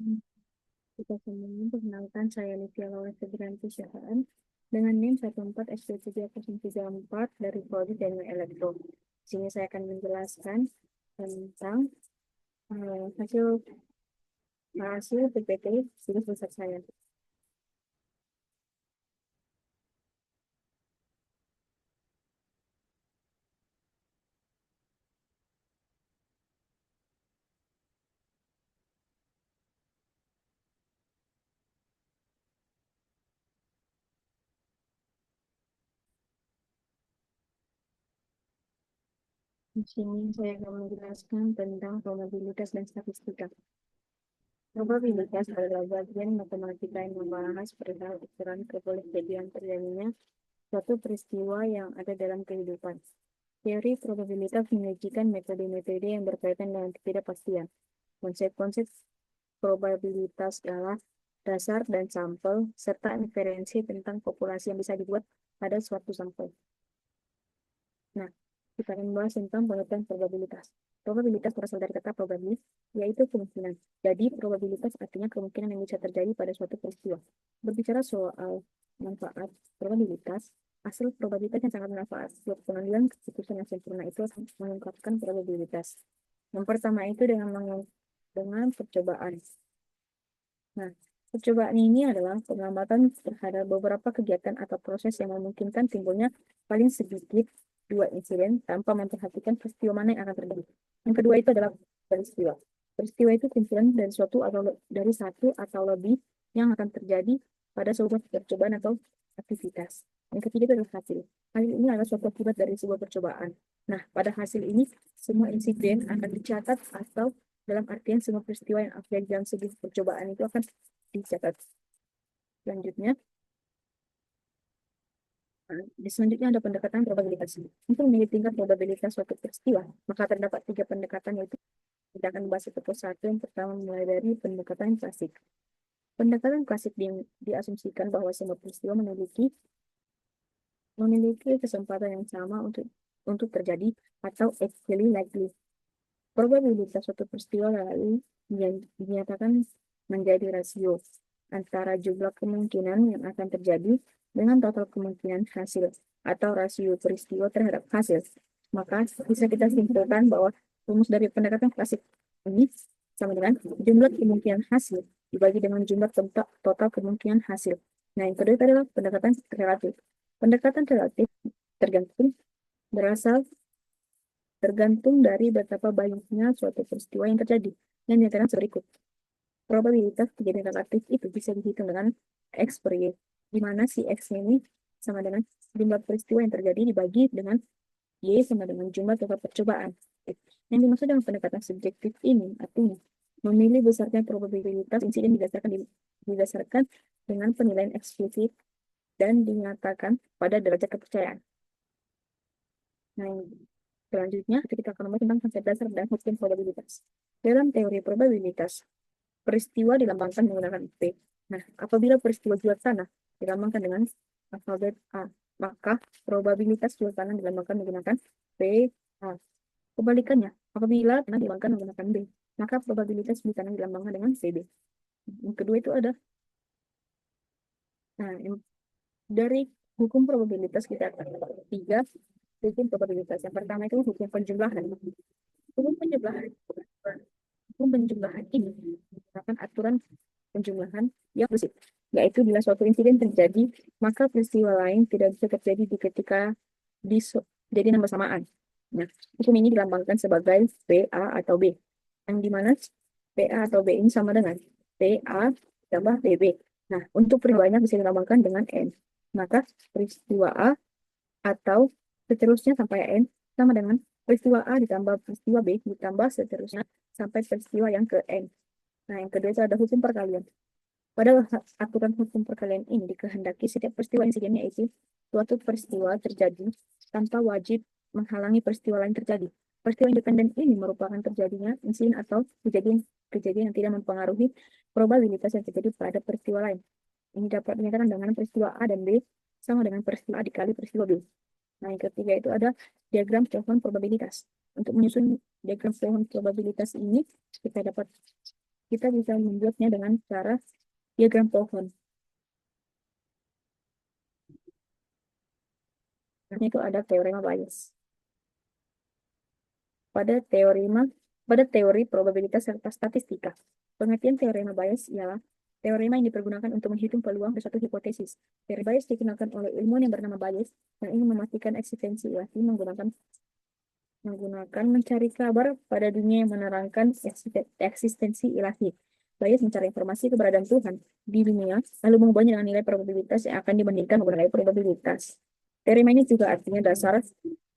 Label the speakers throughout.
Speaker 1: Kita semuanya perkenalkan saya Livia Laura Febrianti Syahaan dengan NIM 14SP3034 dari Prodi Teknik Elektro. Di sini saya akan menjelaskan tentang hasil hasil PPT studi riset saya. Di sini saya akan menjelaskan tentang probabilitas dan statistika. Probabilitas adalah bagian matematika yang membahas perihal ukuran kebolehjadian terjadinya suatu peristiwa yang ada dalam kehidupan. Teori probabilitas menyajikan metode-metode yang berkaitan dengan ketidakpastian. Konsep-konsep probabilitas adalah dasar dan sampel, serta inferensi tentang populasi yang bisa dibuat pada suatu sampel. Nah, kita akan membahas tentang pengertian probabilitas. Probabilitas berasal dari kata probabilis, yaitu kemungkinan. Jadi, probabilitas artinya kemungkinan yang bisa terjadi pada suatu peristiwa. Berbicara soal manfaat probabilitas, hasil probabilitas yang sangat bermanfaat buat pengambilan keputusan yang sempurna itu akan mengungkapkan probabilitas. Yang pertama itu dengan percobaan. Nah, percobaan ini adalah pengamatan terhadap beberapa kegiatan atau proses yang memungkinkan timbulnya paling sedikit dua insiden tanpa memperhatikan peristiwa mana yang akan terjadi. Yang kedua itu adalah peristiwa. Peristiwa itu kumpulan dari suatu atau dari satu atau lebih yang akan terjadi pada sebuah percobaan atau aktivitas. Yang ketiga itu adalah hasil. Hasil ini adalah suatu akibat dari sebuah percobaan. Nah, pada hasil ini semua insiden akan dicatat atau dalam artian semua peristiwa yang terjadi dalam sebuah percobaan itu akan dicatat. Selanjutnya, selanjutnya ada pendekatan probabilitas. Untuk menilai tingkat probabilitas suatu peristiwa, maka terdapat tiga pendekatan, yaitu kita akan membahas satu persatu. Yang pertama mulai dari pendekatan klasik. Pendekatan klasik diasumsikan bahwa semua peristiwa memiliki kesempatan yang sama untuk terjadi atau equally likely. Probabilitas suatu peristiwa lalu dinyatakan menjadi rasio antara jumlah kemungkinan yang akan terjadi dengan total kemungkinan hasil atau rasio peristiwa terhadap hasil. Maka bisa kita simpulkan bahwa rumus dari pendekatan klasik ini sama dengan jumlah kemungkinan hasil dibagi dengan jumlah total kemungkinan hasil. Nah, yang kedua adalah pendekatan relatif. Pendekatan relatif tergantung berasal tergantung dari betapa banyaknya suatu peristiwa yang terjadi. Dan nyatakan berikut. Probabilitas kejadian relatif itu bisa dihitung dengan X per Y, di mana si X ini sama dengan jumlah peristiwa yang terjadi dibagi dengan Y sama dengan jumlah total percobaan. Yang dimaksud dengan pendekatan subjektif ini artinya memilih besarnya probabilitas insiden didasarkan dengan penilaian eksplisit dan dinyatakan pada derajat kepercayaan. Nah, selanjutnya kita akan membahas tentang konsep dasar dan hukum probabilitas. Dalam teori probabilitas, peristiwa dilambangkan menggunakan P. Nah, apabila peristiwa jual tanah dilambangkan dengan alfabet A, maka probabilitas jual tanah dilambangkan menggunakan P A. Kebalikannya, apabila tanah dilambangkan menggunakan B, maka probabilitas beli tanah dilambangkan dengan CB. Yang kedua itu ada, nah, dari hukum probabilitas kita akan tiga hukum probabilitas. Yang pertama itu hukum penjumlahan. Hukum penjumlahan, hukum penjumlahan ini merupakan aturan penjumlahan yang prinsip, yaitu bila suatu insiden terjadi, maka peristiwa lain tidak bisa terjadi jadi yang bersamaan. Nah, hukum ini dilambangkan sebagai PA atau B, yang dimana PA atau B ini sama dengan PA tambah PB. Nah, untuk peristiwanya bisa dilambangkan dengan N. Maka peristiwa A atau seterusnya sampai N sama dengan peristiwa A ditambah peristiwa B ditambah seterusnya sampai peristiwa yang ke N. Nah, yang kedua itu ada hukum perkalian. Pada aturan hukum perkalian ini dikehendaki setiap peristiwa insidennya itu suatu peristiwa terjadi tanpa wajib menghalangi peristiwa lain terjadi. Peristiwa independen ini merupakan terjadinya insiden atau kejadian yang tidak mempengaruhi probabilitas yang terjadi pada peristiwa lain. Ini dapat dinyatakan dengan peristiwa A dan B sama dengan peristiwa A dikali peristiwa B. Nah, yang ketiga itu ada diagram pohon probabilitas. Untuk menyusun diagram pohon probabilitas ini, kita dapat kita bisa membuatnya dengan cara diagram pohon. Nah, itu ada teorema Bayes. Pada teori probabilitas serta statistika, pengertian teorema Bayes ialah teorema yang dipergunakan untuk menghitung peluang dari suatu hipotesis. Teori Bayes digunakan oleh ilmuwan yang bernama Bayes yang ingin memastikan eksistensi ilahi menggunakan mencari kabar pada dunia yang menerangkan eksistensi ilahi. Bayes mencari informasi keberadaan Tuhan di dunia, lalu mengubahnya dengan nilai probabilitas yang akan dibandingkan menggunakan probabilitas. Teorema ini juga artinya dasar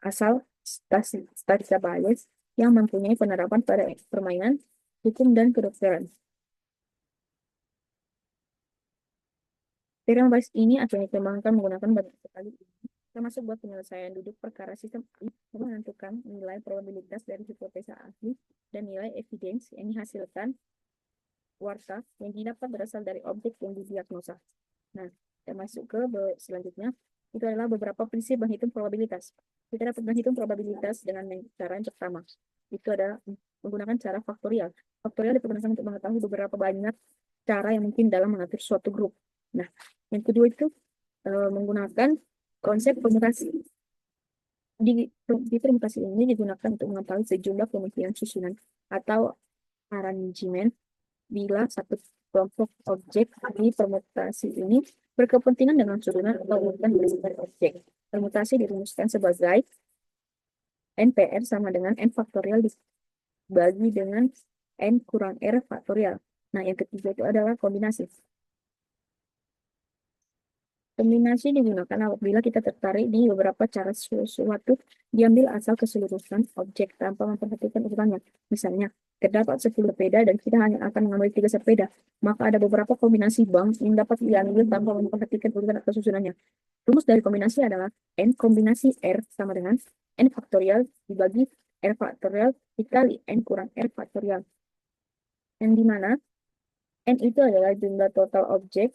Speaker 1: asal statistika Bayes yang mempunyai penerapan pada permainan, hukum, dan kedokteran. Teorema Bayes ini akhirnya dikembangkan menggunakan banyak sekali ilmu, termasuk buat penyelesaian duduk perkara sistem menentukan nilai probabilitas dari hipotesa asli dan nilai evidence yang dihasilkan warta yang didapat berasal dari objek yang didiagnosa. Nah, kita masuk ke selanjutnya. Itu adalah beberapa prinsip menghitung probabilitas. Kita dapat menghitung probabilitas dengan cara yang pertama. Itu adalah menggunakan cara faktorial. Faktorial digunakan untuk mengetahui beberapa banyak cara yang mungkin dalam mengatur suatu grup. Nah, yang kedua itu menggunakan konsep permutasi. Di permutasi ini digunakan untuk mengetahui sejumlah kemungkinan susunan atau aranjemen bila satu kelompok objek di permutasi ini berkepentingan dengan susunan atau urutan berdasarkan objek. Permutasi dirumuskan sebagai NPR sama dengan N faktorial dibagi dengan N kurang R faktorial. Nah, yang ketiga itu adalah kombinasi. Kombinasi digunakan apabila kita tertarik di beberapa cara sesuatu diambil asal keseluruhan objek tanpa memperhatikan urutannya. Misalnya, terdapat 10 sepeda dan kita hanya akan mengambil 3 sepeda. Maka ada beberapa kombinasi bank yang dapat diambil tanpa memperhatikan urutan atau susunannya. Rumus dari kombinasi adalah N kombinasi R sama dengan N faktorial dibagi R faktorial dikali N kurang R faktorial. Yang dimana N itu adalah jumlah total objek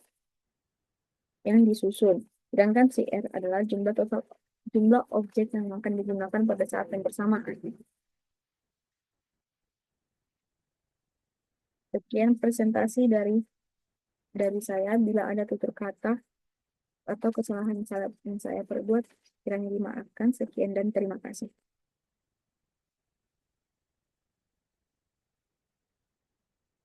Speaker 1: yang disusun. Sedangkan CR adalah jumlah objek yang akan digunakan pada saat yang bersamaan. Sekian presentasi dari saya. Bila ada tutur kata atau kesalahan yang saya perbuat, kiranya dimaafkan. Sekian dan terima kasih.